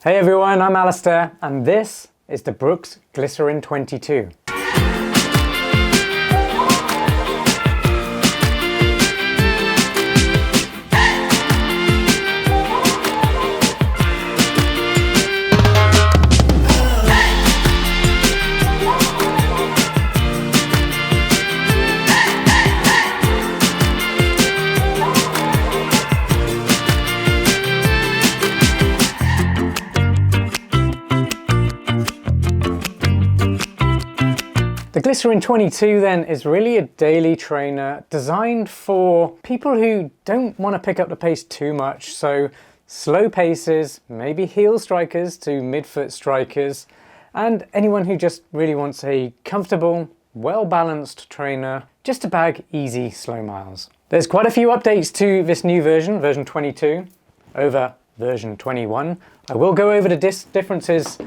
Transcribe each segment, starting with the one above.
Hey everyone, I'm Alistair and this is the Brooks Glycerin 22. The Glycerin 22 then is really a daily trainer designed for people who don't want to pick up the pace too much, so slow paces, maybe heel strikers to midfoot strikers, and anyone who just really wants a comfortable, well-balanced trainer just to bag easy slow miles. There's quite a few updates to this new version, version 22, over version 21. I will go over the differences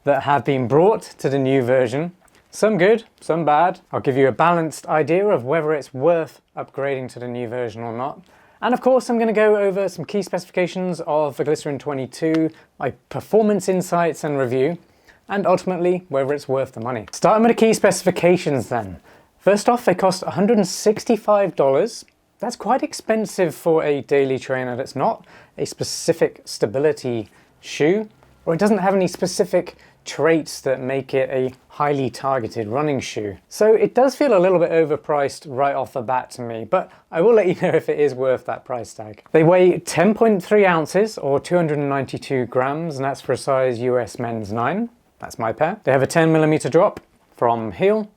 that have been brought to the new version. Some good, some bad. I'll give you a balanced idea of whether it's worth upgrading to the new version or not. And of course, I'm going to go over some key specifications of the Glycerin 22, my performance insights and review, and ultimately whether it's worth the money. Starting with the key specifications then. First off, they cost $165. That's quite expensive for a daily trainer that's not a specific stability shoe, or it doesn't have any specific traits that make it a highly targeted running shoe. So it does feel a little bit overpriced right off the bat to me, but I will let you know if it is worth that price tag. They weigh 10.3 ounces or 292 grams, and that's for a size US men's 9. That's my pair. They have a 10mm drop from heel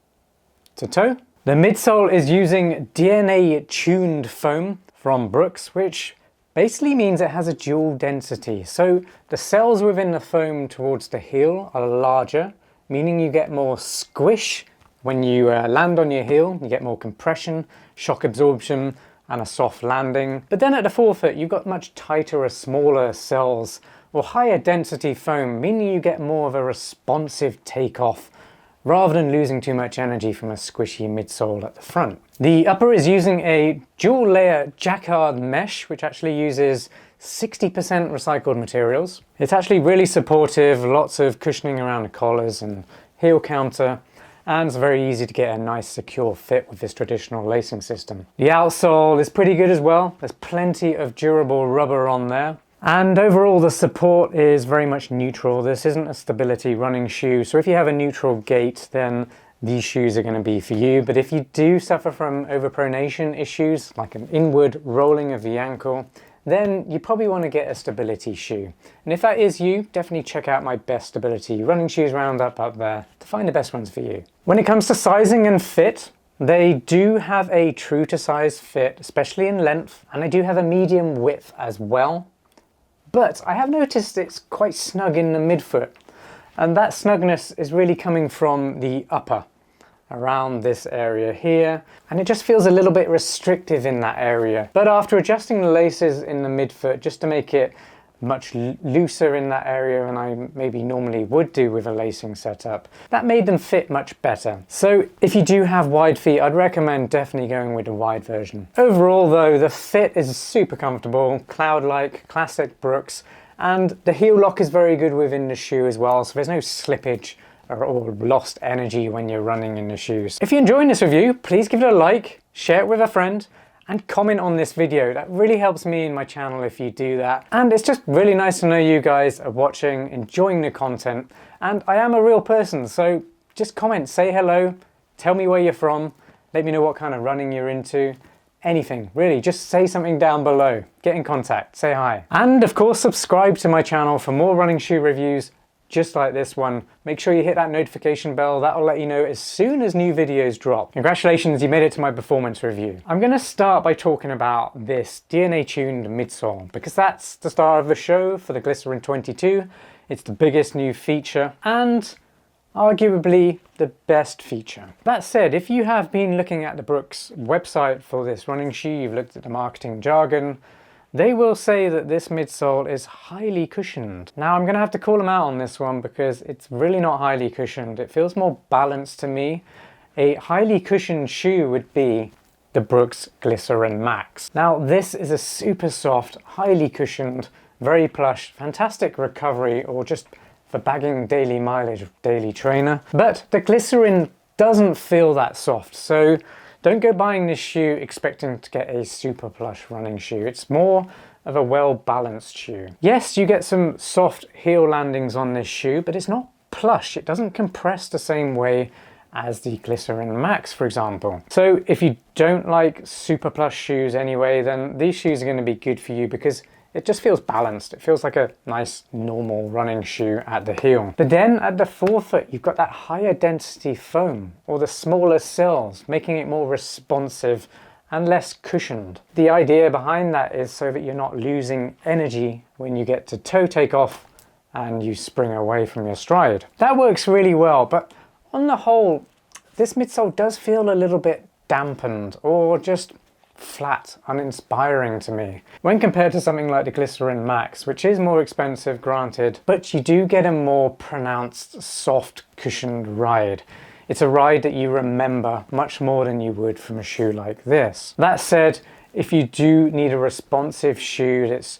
to toe. The midsole is using DNA tuned foam from Brooks, which basically means it has a dual density. So the cells within the foam towards the heel are larger, meaning you get more squish when you land on your heel. You get more compression, shock absorption, and a soft landing. But then at the forefoot, you've got much tighter or smaller cells or higher density foam, meaning you get more of a responsive takeoff rather than losing too much energy from a squishy midsole at the front. The upper is using a dual layer jacquard mesh, which actually uses 60% recycled materials. It's actually really supportive, lots of cushioning around the collars and heel counter, and it's very easy to get a nice secure fit with this traditional lacing system. The outsole is pretty good as well. There's plenty of durable rubber on there. And overall the support is very much neutral. This isn't a stability running shoe, so if you have a neutral gait then these shoes are going to be for you. But if you do suffer from overpronation issues, like an inward rolling of the ankle, then you probably want to get a stability shoe. And if that is you, definitely check out my best stability running shoes roundup up there to find the best ones for you. When it comes to sizing and fit, they do have a true to size fit, especially in length, and they do have a medium width as well. But I have noticed it's quite snug in the midfoot, and that snugness is really coming from the upper, around this area here, and it just feels a little bit restrictive in that area. But after adjusting the laces in the midfoot just to make it much looser in that area than I maybe normally would do with a lacing setup, that made them fit much better. So if you do have wide feet, I'd recommend definitely going with the wide version. Overall though, the fit is super comfortable, cloud-like, classic Brooks, and the heel lock is very good within the shoe as well, so there's no slippage or lost energy when you're running in the shoes. If you're enjoying this review, please give it a like, share it with a friend, and comment on this video. That really helps me and my channel if you do that. And it's just really nice to know you guys are watching, enjoying the content, and I am a real person, so just comment, say hello, tell me where you're from, let me know what kind of running you're into, anything, really, just say something down below, get in contact, say hi. And of course, subscribe to my channel for more running shoe reviews just like this one. Make sure you hit that notification bell. That'll let you know as soon as new videos drop. Congratulations, you made it to my performance review. I'm going to start by talking about this DNA tuned midsole because that's the star of the show for the Glycerin 22. It's the biggest new feature and arguably the best feature. That said, if you have been looking at the Brooks website for this running shoe, you've looked at the marketing jargon, they will say that this midsole is highly cushioned. Now I'm going to have to call them out on this one because it's really not highly cushioned. It feels more balanced to me. A highly cushioned shoe would be the Brooks Glycerin Max. Now this is a super soft, highly cushioned very plush, fantastic recovery, or just for bagging daily mileage, daily trainer. But the Glycerin doesn't feel that soft, so don't go buying this shoe expecting to get a super plush running shoe. It's more of a well-balanced shoe. Yes, you get some soft heel landings on this shoe, but it's not plush. It doesn't compress the same way as the Glycerin Max, for example. So if you don't like super plush shoes anyway, then these shoes are going to be good for you because it just feels balanced. It feels like a nice normal running shoe at the heel. But then at the forefoot, you've got that higher density foam or the smaller soles, making it more responsive and less cushioned. The idea behind that is so that you're not losing energy when you get to toe takeoff and you spring away from your stride. That works really well, but on the whole, this midsole does feel a little bit dampened or just flat, uninspiring to me. When compared to something like the Glycerin Max, which is more expensive, granted, but you do get a more pronounced, soft, cushioned ride. It's a ride that you remember much more than you would from a shoe like this. That said, if you do need a responsive shoe that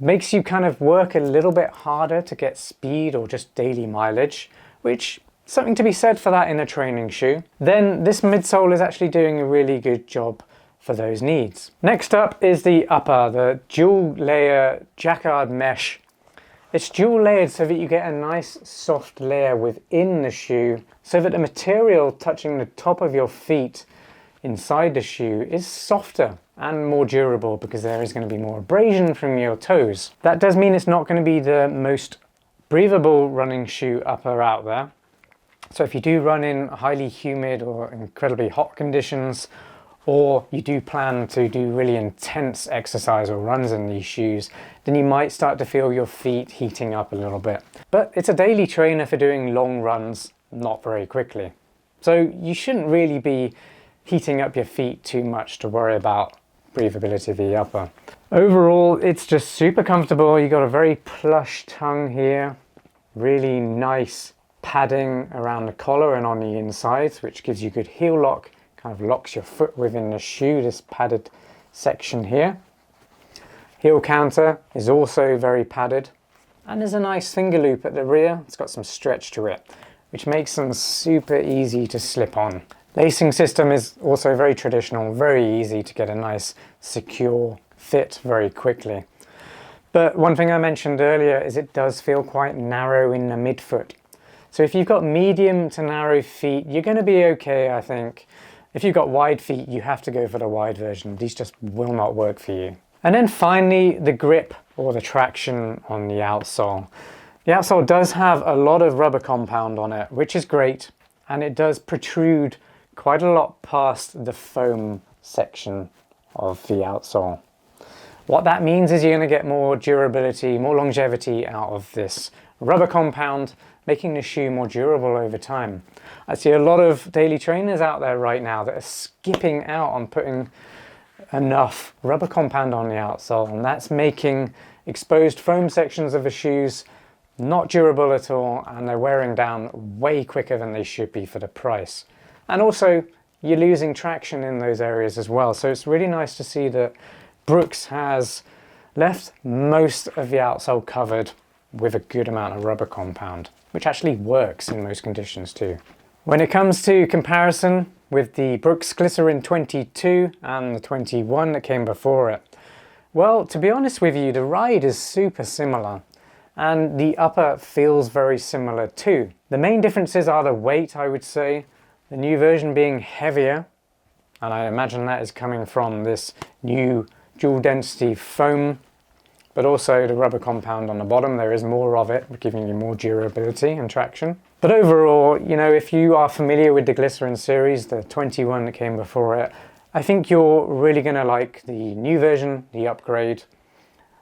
makes you kind of work a little bit harder to get speed or just daily mileage, which something to be said for that in a training shoe, then this midsole is actually doing a really good job for those needs. Next up is the upper, the dual layer jacquard mesh. It's dual layered so that you get a nice soft layer within the shoe so that the material touching the top of your feet inside the shoe is softer and more durable because there is going to be more abrasion from your toes. That does mean it's not going to be the most breathable running shoe upper out there. So if you do run in highly humid or incredibly hot conditions, or you do plan to do really intense exercise or runs in these shoes, then you might start to feel your feet heating up a little bit. But it's a daily trainer for doing long runs, not very quickly. So you shouldn't really be heating up your feet too much to worry about breathability of the upper. Overall, it's just super comfortable. You got a very plush tongue here, really nice padding around the collar and on the insides, which gives you good heel lock, kind of locks your foot within the shoe, this padded section here. Heel counter is also very padded, and there's a nice finger loop at the rear. It's got some stretch to it, which makes them super easy to slip on. Lacing system is also very traditional, very easy to get a nice secure fit very quickly. But one thing I mentioned earlier is it does feel quite narrow in the midfoot. So if you've got medium to narrow feet, you're going to be okay, I think. If you've got wide feet, you have to go for the wide version. These just will not work for you. And then finally, the grip or the traction on the outsole. The outsole does have a lot of rubber compound on it, which is great. And it does protrude quite a lot past the foam section of the outsole. What that means is you're going to get more durability, more longevity out of this rubber compound, making the shoe more durable over time. I see a lot of daily trainers out there right now that are skipping out on putting enough rubber compound on the outsole, and that's making exposed foam sections of the shoes not durable at all, and they're wearing down way quicker than they should be for the price. And also, you're losing traction in those areas as well. So it's really nice to see that Brooks has left most of the outsole covered with a good amount of rubber compound, which actually works in most conditions too. When it comes to comparison with the Brooks Glycerin 22 and the 21 that came before it, well, to be honest with you, the ride is super similar and the upper feels very similar too. The main differences are the weight, I would say, the new version being heavier, and I imagine that is coming from this new dual density foam, but also the rubber compound on the bottom. There is more of it, giving you more durability and traction. But overall, you know, if you are familiar with the Glycerin series, the 21 that came before it, I think you're really going to like the new version, the upgrade.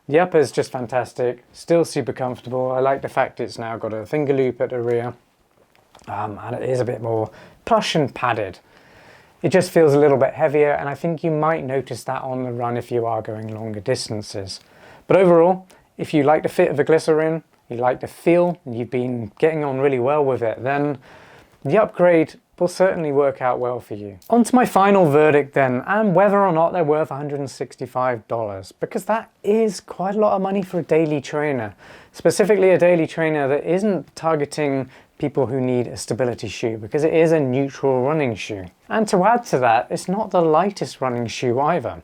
The upper is just fantastic, still super comfortable. I like the fact it's now got a finger loop at the rear, and it is a bit more plush and padded. It just feels a little bit heavier, and I think you might notice that on the run if you are going longer distances. But overall, if you like the fit of the Glycerin, you like the feel, and you've been getting on really well with it, then the upgrade will certainly work out well for you. On to my final verdict then, and whether or not they're worth $165, because that is quite a lot of money for a daily trainer, specifically a daily trainer that isn't targeting people who need a stability shoe, because it is a neutral running shoe. And to add to that, it's not the lightest running shoe either.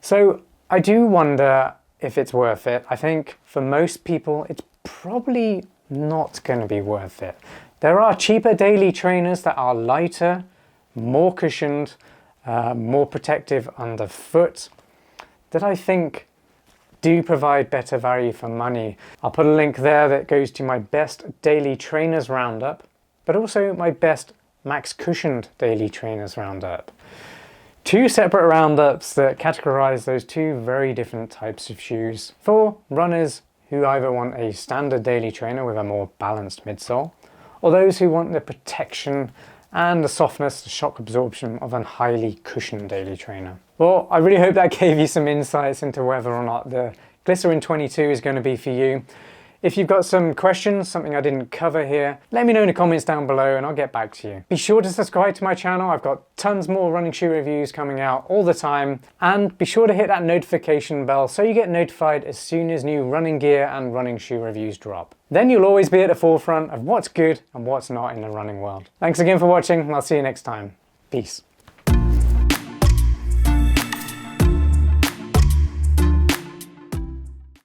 So I do wonder if it's worth it. I think for most people, it's probably not going to be worth it. There are cheaper daily trainers that are lighter, more cushioned, more protective underfoot, that I think do provide better value for money. I'll put a link there that goes to my best daily trainers roundup, but also my best max cushioned daily trainers roundup. Two separate roundups that categorize those two very different types of shoes for runners who either want a standard daily trainer with a more balanced midsole, or those who want the protection and the softness, the shock absorption of a highly cushioned daily trainer. Well, I really hope that gave you some insights into whether or not the Glycerin 22 is going to be for you. If you've got some questions, something I didn't cover here, let me know in the comments down below and I'll get back to you. Be sure to subscribe to my channel. I've got tons more running shoe reviews coming out all the time. And be sure to hit that notification bell so you get notified as soon as new running gear and running shoe reviews drop. Then you'll always be at the forefront of what's good and what's not in the running world. Thanks again for watching and I'll see you next time. Peace.